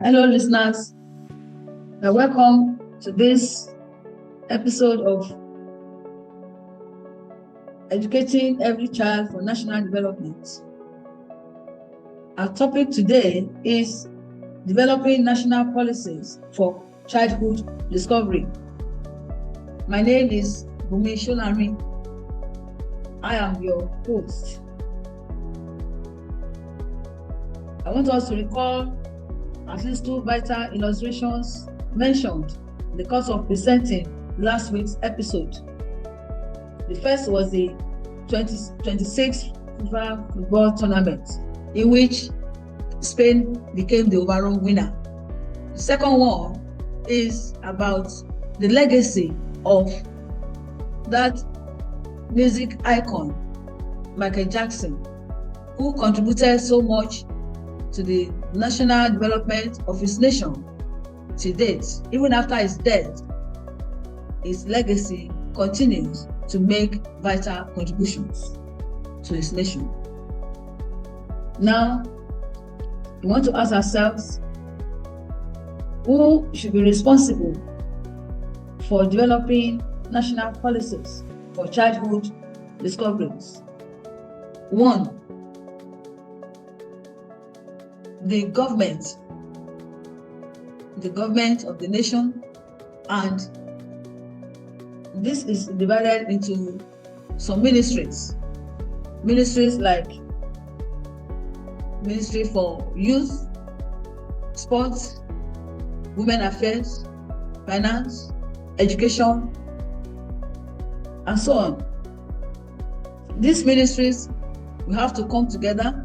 Hello, listeners. Welcome to this episode of Educating Every Child for National Development. Our topic today is developing national policies for childhood discovery. My name is Bumi Sholari. I am your host. I want us to recall at least two vital illustrations mentioned in the course of presenting last week's episode. The first was the 2026 FIFA football tournament, in which Spain became the overall winner. The second one is about the legacy of that music icon, Michael Jackson, who contributed so much to the national development of his nation to date. Even after his death, his legacy continues to make vital contributions to his nation. Now, we want to ask ourselves, who should be responsible for developing national policies for childhood discoveries? One, the government of the nation, and this is divided into some ministries like Ministry for Youth, Sports, Women Affairs, Finance, Education, and so on. These ministries will have to come together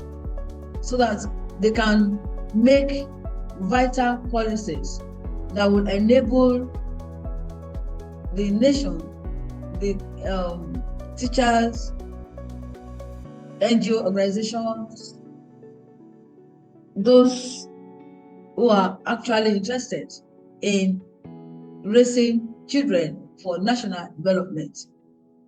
so that they can make vital policies that will enable the nation, the teachers, NGO organizations, those who are actually interested in raising children for national development.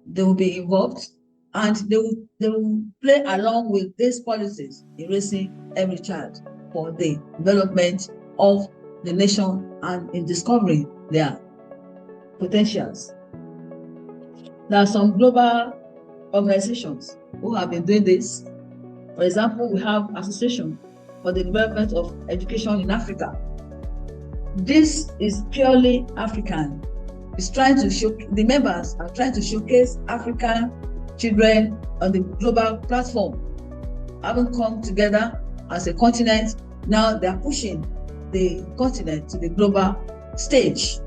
They will be involved, and they will play along with these policies in raising every child for the development of the nation and in discovering their potentials. There are some global organizations who have been doing this. For example, we have Association for the Development of Education in Africa. This is purely African. It's trying to show, the members are trying to showcase African children on the global platform. Having come together as a continent, now they are pushing the continent to the global stage.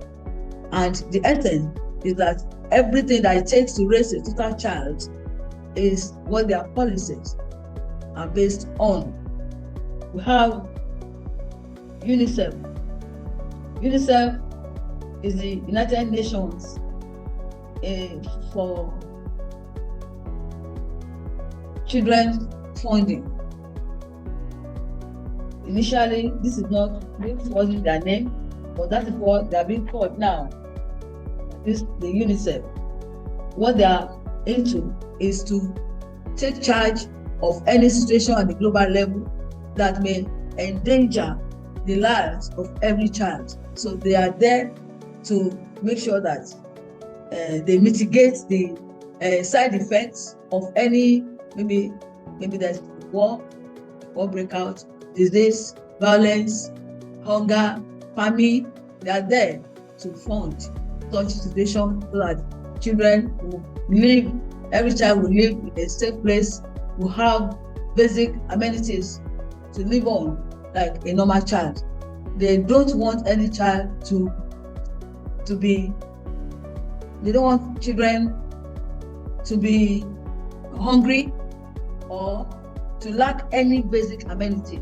And the essence is that everything that it takes to raise a total child is what their policies are based on. We have UNICEF. UNICEF is the United Nations for children's funding. Initially, this wasn't their name, but that is what they are being called now. This the UNICEF. What they are into is to take charge of any situation at the global level that may endanger the lives of every child. So they are there to make sure that they mitigate the side effects of any maybe there's war breakout, disease, violence, hunger, famine. They are there to fund such situation so that children will live, every child will live in a safe place, will have basic amenities to live on like a normal child. They don't want any child to be, they don't want children to be hungry or to lack any basic amenity.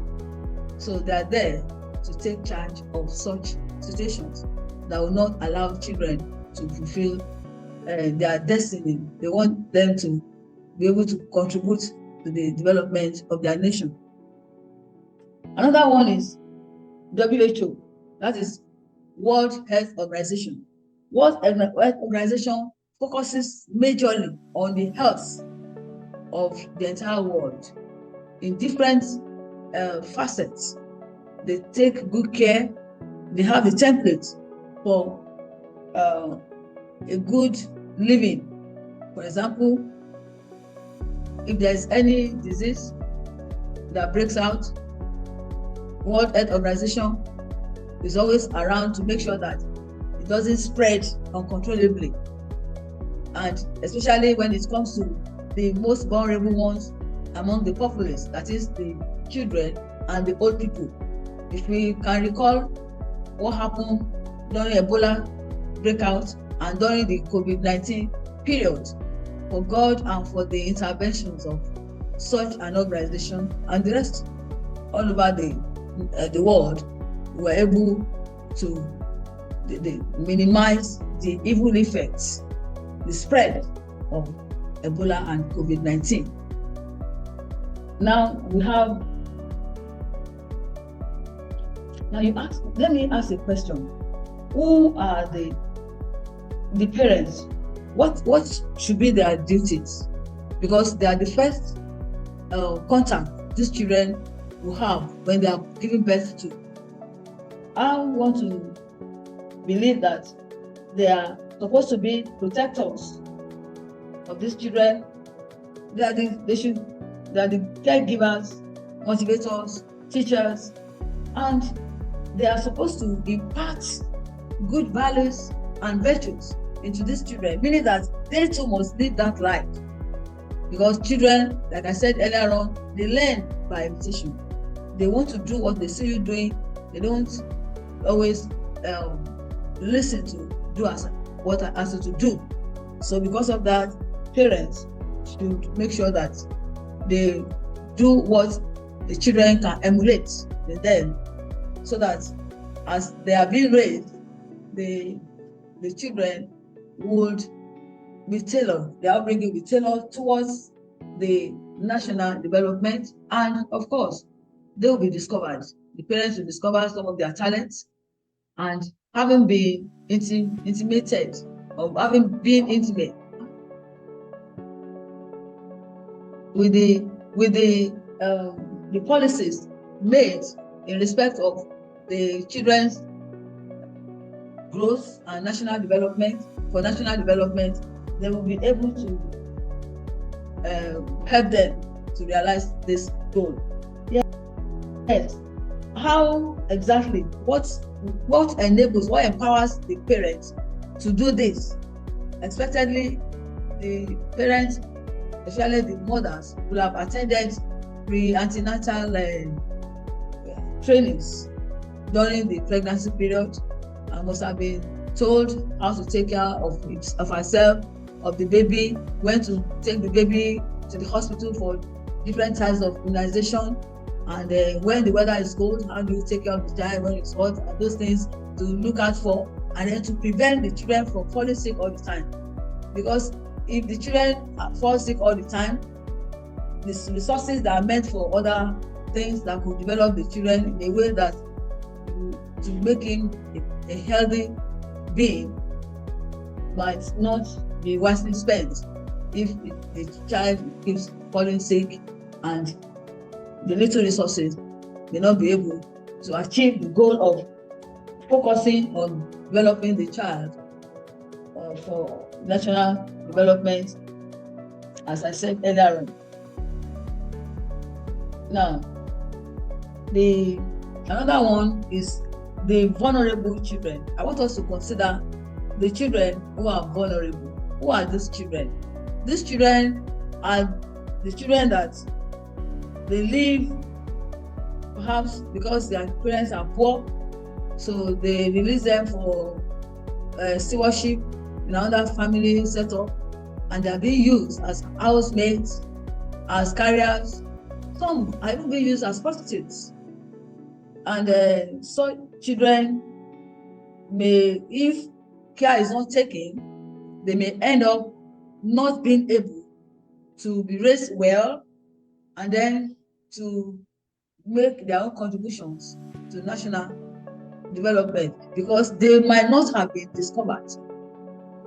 So they are there to take charge of such situations that will not allow children to fulfill their destiny. They want them to be able to contribute to the development of their nation. Another one is WHO, that is World Health Organization. World Health Organization focuses majorly on the health of the entire world in different facets. they take good care, they have the template for a good living. For example, if there's any disease that breaks out, World Health Organization is always around to make sure that it doesn't spread uncontrollably. And especially when it comes to the most vulnerable ones among the populace, that is the children and the old people. If we can recall what happened during Ebola breakout and during the COVID-19 period, for God and for the interventions of such an organization and the rest all over the world, we were able to minimize the evil effects, the spread of Ebola and COVID-19. Now let me ask a question. Who are the parents? What should be their duties? Because they are the first contact these children will have when they are giving birth to. I want to believe that they are supposed to be protectors of these children. They are the caregivers, motivators, teachers, and they are supposed to impart good values and virtues into these children, meaning that they too must live that life. Because children, like I said earlier on, they learn by imitation. They want to do what they see you doing. They don't always listen to do as what I ask you to do. So because of that, parents should make sure that they do what the children can emulate in them, so that as they are being raised, the children would be tailored, their upbringing will be tailored towards the national development, and of course, they will be discovered. The parents will discover some of their talents, and having been intimated, or having been intimate with the policies made in respect of the children's growth and national development, for national development, they will be able to help them to realize this goal. Yes. How exactly? What enables, what empowers the parents to do this? Expectedly, the parents, especially the mothers, will have attended pre-antenatal trainings during the pregnancy period, and must have been told how to take care of herself, of the baby, when to take the baby to the hospital for different types of immunization, and when the weather is cold, how do you take care of the child when it's hot, and those things to look out for, and then to prevent the children from falling sick all the time. Because if the children fall sick all the time, the resources that are meant for other things that could develop the children in a way that to make him a healthy being might not be wisely spent if the child keeps falling sick, and the little resources may not be able to achieve the goal of focusing on developing the child for national development, as I said earlier on. Now, another one is the vulnerable children. I want us to consider the children who are vulnerable. Who are these children? These children are the children that they live perhaps because their parents are poor, so they release them for stewardship in another family setup, and they are being used as housemates, as carriers. Some are even being used as prostitutes. And such children may, if care is not taken, they may end up not being able to be raised well, and then to make their own contributions to national development, because they might not have been discovered.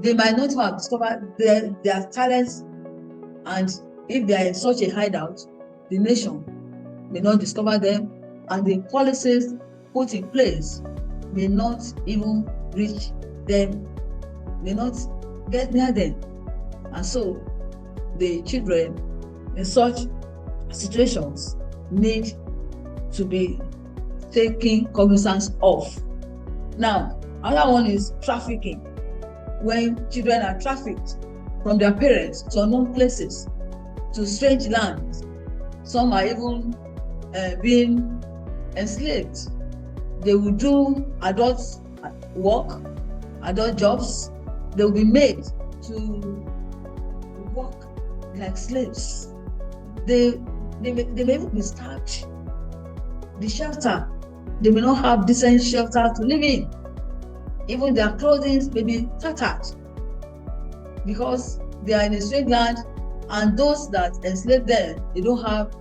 They might not have discovered their talents, and if they are in such a hideout, the nation may not discover them, and the policies put in place may not even reach them, may not get near them. And so the children in such situations need to be taking cognizance of. Now, another one is trafficking. When children are trafficked from their parents to unknown places, to strange lands, some are even being enslaved. They will do adult work, adult jobs. They will be made to work like slaves. They may even be starved. The shelter, they may not have decent shelter to live in. Even their clothing may be tattered because they are in a strange land, and those that enslave them, they don't have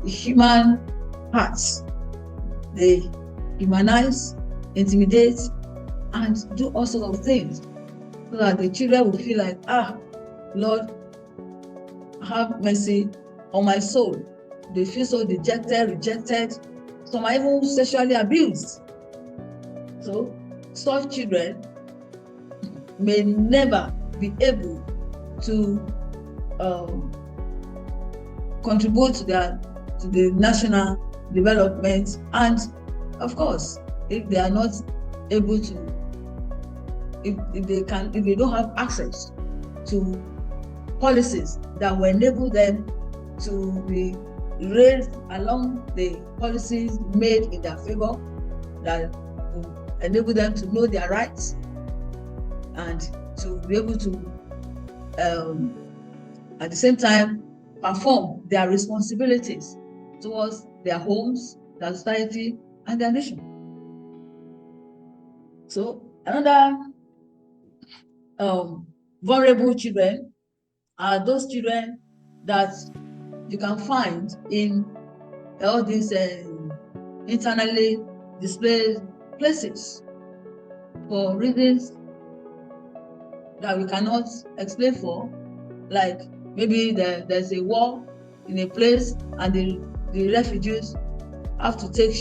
human hearts. They humanize, intimidate, and do all sorts of things so that the children will feel like, Lord, have mercy on my soul. They feel so dejected, rejected. Some are even sexually abused. So such children may never be able to contribute to the national development. And of course, if they are not able to, if they don't have access to policies that will enable them to be raised along the policies made in their favor, that will enable them to know their rights and to be able to at the same time perform their responsibilities towards their homes, their society, and their nation. So another vulnerable children are those children that you can find in all these internally displaced places for reasons that we cannot explain for, like maybe there's a war in a place and the refugees have to take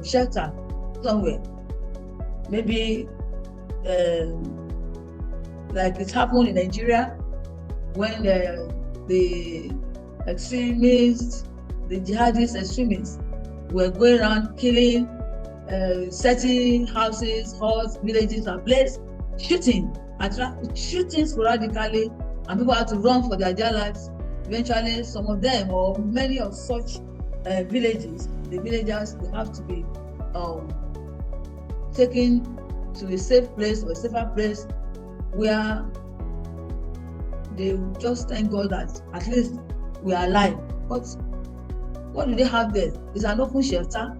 shelter somewhere. Maybe like it happened in Nigeria when the extremists, the jihadist extremists were going around killing, setting houses, halls, villages ablaze, shooting sporadically, and people had to run for their dear lives. Eventually, some of them or many of such villages, the villagers will have to be taken to a safe place or a safer place where they will just thank God that at least we are alive. But what do they have there? It's an open shelter.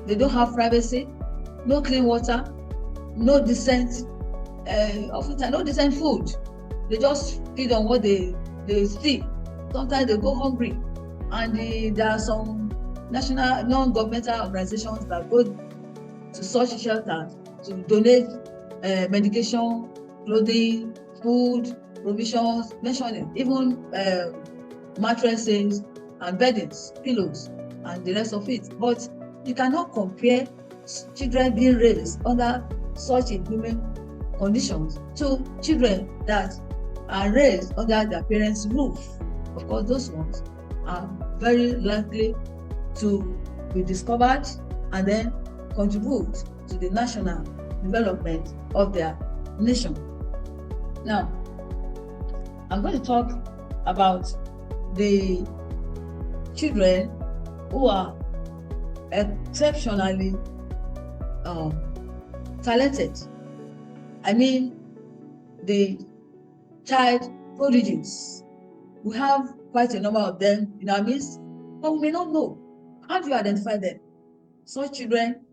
They don't have privacy, no clean water, no decent, oftentimes no decent food. They just feed on what they see. Sometimes they go hungry, and there are some national non-governmental organizations that go to such shelters to donate medication, clothing, food, provisions, mentioning even mattresses and beddings, pillows, and the rest of it. But you cannot compare children being raised under such inhuman conditions to children that are raised under their parents' roof. Of course, those ones are very likely to be discovered and then contribute to the national development of their nation. Now, I'm going to talk about the children who are exceptionally talented. I mean, the child prodigies. We have quite a number of them in our midst, but we may not know. How do you identify them? Such children,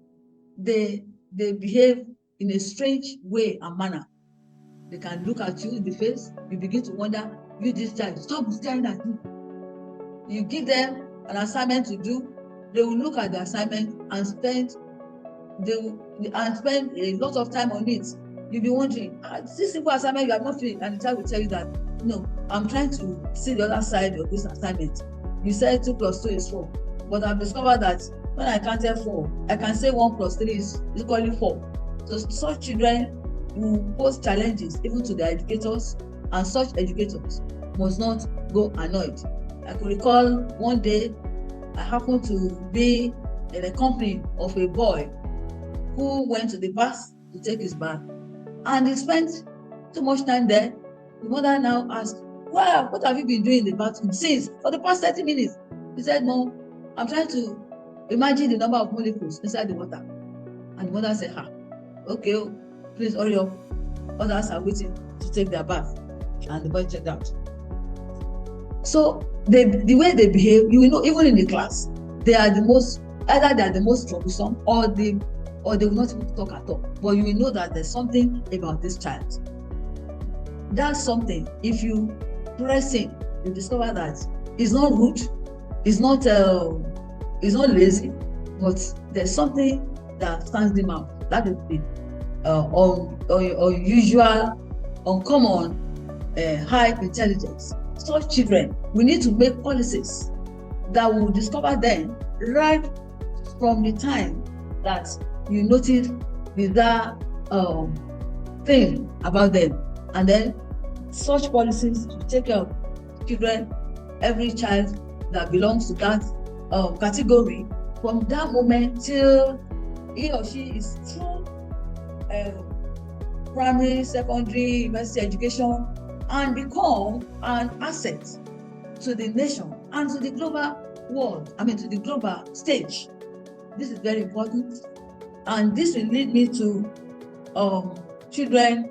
they behave in a strange way and manner. They can look at you in the face. You begin to wonder, you this child, stop staring at me. You give them an assignment to do, they will look at the assignment and spend a lot of time on it. You'll be wondering, this simple assignment you have not finished, and the child will tell you that, no, I'm trying to see the other side of this assignment. You said 2 + 2 is 4, but I've discovered that when I counted 4, I can say 1 plus 3 is equally 4. So such children will pose challenges even to their educators, and such educators must not go annoyed. I could recall one day I happened to be in the company of a boy who went to the bath to take his bath, and he spent too much time there. The mother now asked, "Wow, what have you been doing in the bathroom since for the past 30 minutes?" He said, "Mom, I'm trying to imagine the number of molecules inside the water." And the mother said, "Okay, please hurry up. Others are waiting to take their bath." And the boy checked out. So the way they behave, you will know, even in the class, they are the most troublesome, or they will not even talk at all. But you will know that there's something about this child. That's something. If you press him, you discover that he's not rude, he's not lazy, but there's something that stands him out. That is the unusual, uncommon, high intelligence. Such children, we need to make policies that will discover them right from the time that you notice bizarre thing about them, and then such policies to take care of children, every child that belongs to that category, from that moment till he or she is through primary, secondary, university education, and become an asset to the nation and to the global world, to the global stage. This is very important, and this will lead me to children.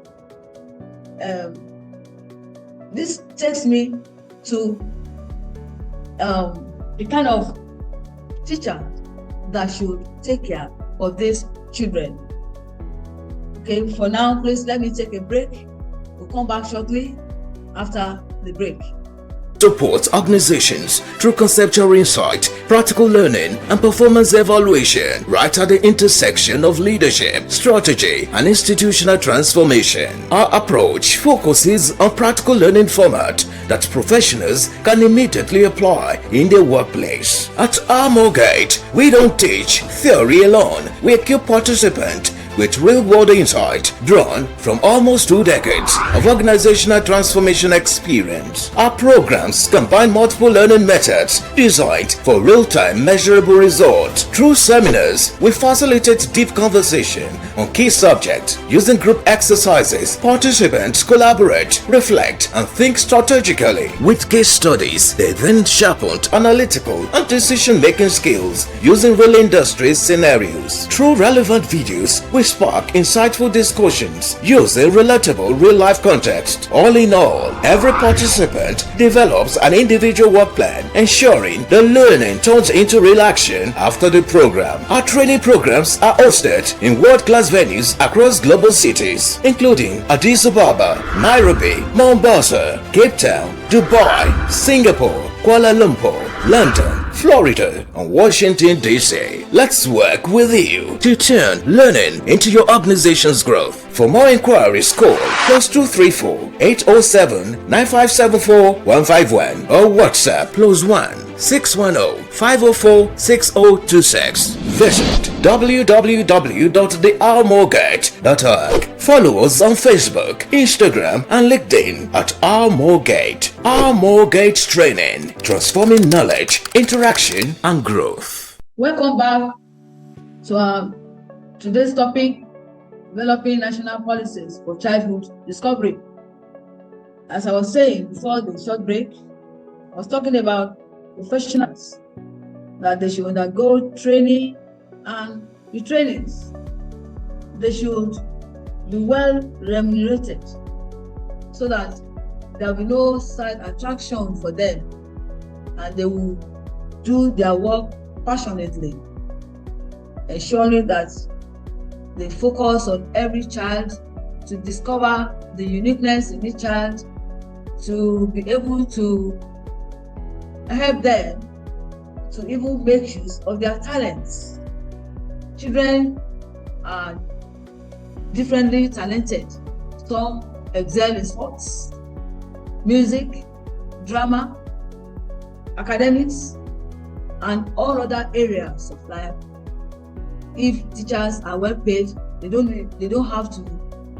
This takes me to the kind of teacher that should take care of these children. Okay, for now, please let me take a break. We'll come back shortly after the break. Support organizations through conceptual insight, practical learning, and performance evaluation right at the intersection of leadership, strategy, and institutional transformation. Our approach focuses on practical learning format that professionals can immediately apply in their workplace. At Armorgate, we don't teach theory alone. We equip participants with real-world insight drawn from almost 2 decades of organizational transformation experience. Our programs combine multiple learning methods designed for real-time measurable results. Through seminars, we facilitate deep conversation on key subjects. Using group exercises, participants collaborate, reflect, and think strategically. With case studies, they then sharpened analytical and decision-making skills using real industry scenarios. Through relevant videos, we spark insightful discussions using relatable real-life context. All in all, every participant develops an individual work plan, ensuring the learning turns into real action after the program. Our training programs are hosted in world-class venues across global cities, including Addis Ababa, Nairobi, Mombasa, Cape Town, Dubai, Singapore, Kuala Lumpur, London, Florida, and Washington, D.C. Let's work with you to turn learning into your organization's growth. For more inquiries, call +234 807 9574 151 or WhatsApp +1 610 504 6026. Visit www.thearmorgate.org. Follow us on Facebook, Instagram, and LinkedIn at Armorgate. Armorgate Training, transforming knowledge, interaction, and growth. Welcome back to today's topic: developing national policies for childhood discovery. As I was saying before the short break, I was talking about professionals, that they should undergo training, and the trainings, they should be well remunerated so that there will be no side attraction for them, and they will do their work passionately, ensuring that they focus on every child to discover the uniqueness in each child, to be able to help them to even make use of their talents. Children are differently talented. Some excel in sports, music, drama, academics, and all other areas of life. If teachers are well paid, they don't have to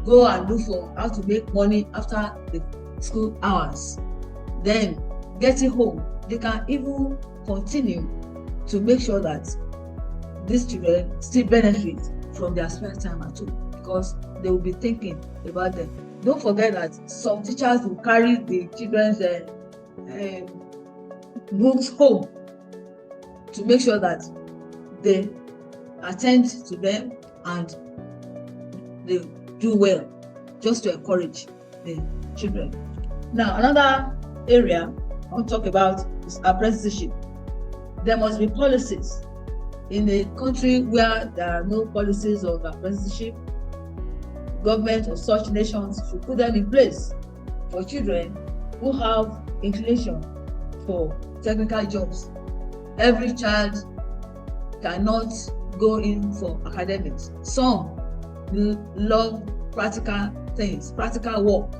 go and look for how to make money after the school hours. Then getting home, they can even continue to make sure that these children still benefit from their spare time at home, because they will be thinking about them. Don't forget that some teachers will carry the children's books home to make sure that they attend to them and they do well, just to encourage the children. Now, another area I want to talk about is apprenticeship. There must be policies. In a country where there are no policies of apprenticeship, government or such nations should put them in place for children who have inclination for technical jobs. Every child cannot go in for academics. Some love practical things, practical work,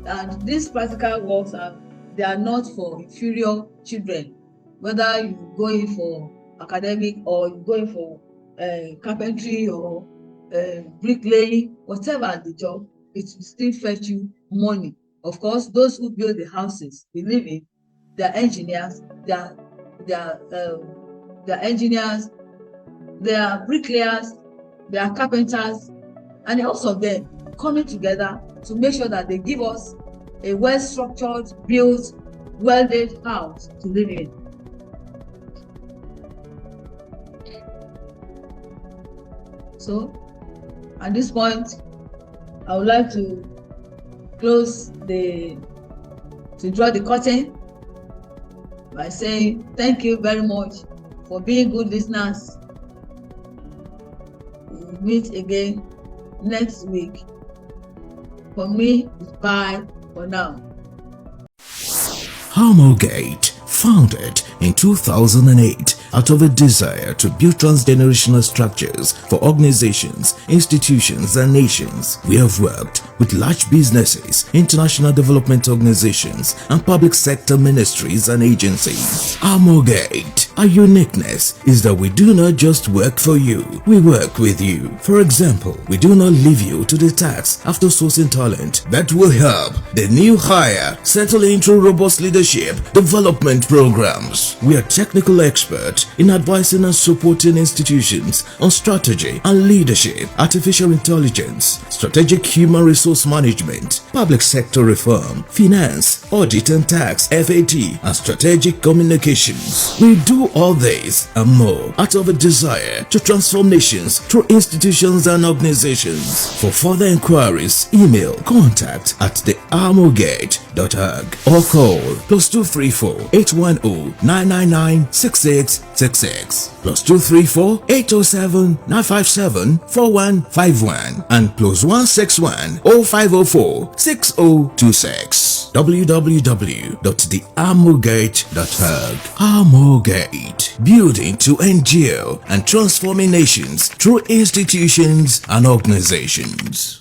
and these practical works they are not for inferior children. Whether you go in for academic or you go in for carpentry or bricklaying, whatever the job, it will still fetch you money. Of course, those who build the houses, we live in, they're engineers, they're engineers, they are bricklayers, they are carpenters, and also of them coming together to make sure that they give us a well-structured, built, welded house to live in. So, at this point, I would like to draw the curtain by saying thank you very much for being good listeners. We'll meet again next week. For me, it's bye for now. Harmogate, founded in 2008 out of a desire to build transgenerational structures for organizations, institutions, and nations. We have worked with large businesses, international development organizations, and public sector ministries and agencies. Harmogate, our uniqueness is that we do not just work for you, we work with you. For example, we do not leave you to the task after sourcing talent that will help the new hire settle into robust leadership development programs. We are technical experts in advising and supporting institutions on strategy and leadership, artificial intelligence, strategic human resource management, public sector reform, finance, audit and tax, FAT, and strategic communications. We do all this and more out of a desire to transform nations through institutions and organizations. For further inquiries, email contact@theharmogate.org or call +234 810 999 6666, +234 807 957 4151, and +161 0504 6026. www.theharmogate.org. Harmogate, building to endure and transforming nations through institutions and organizations.